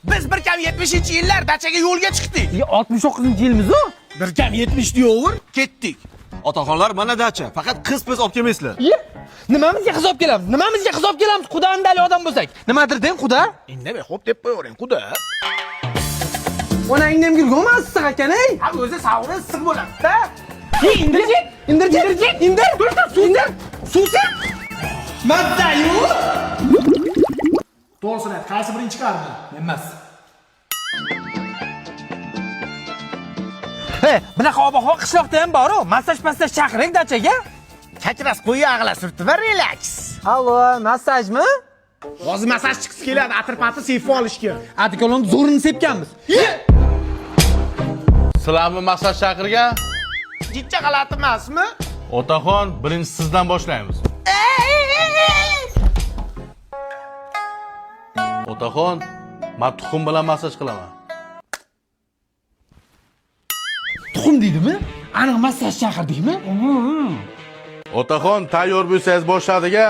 Biz 170-yillar dachaga yo'lga chiqdik. 69-yilmiz-ku. 170 deyover, ketdik. Otaxonlar mana dacha, faqat qiz-piz olib kelmaysizlar. Nimamizga qiz olib kelamiz? Nimamizga qiz olib kelamiz? Qudandali odam bo'lsak. Nimadir deng, quda? Indamay xo'p deb qo'yavering, quda. Onangni ham yurganmi issiq ekan, ey? Ha, o'zi savri issiq bo'ladi-da. Indir. Suvsi. Mazzayu. To'g'risini ayt, qaysi birinchi chiqardi? Men emas. He, bunaqa ob-havo qishloqda ham bor-ku. Massaj chaqiring dachaga. Chakras qo'yi ag'la surtib va relax. Allo, massajmi? Hozir massaj chiqsa keladi, atir-patir seyf olishga. Adikolon zo'rini sepganmiz. Sizlarni maqsad chaqirgan? Jichcha g'alati emasmi? Otaxon, birinchi sizdan boshlaymiz. Otaxon, men tuxum bilan massaj qilaman. Tuxum deydimi? Aniq massaj chaqirdikmi? Otaxon, tayyor bo'lsangiz boshladik-a.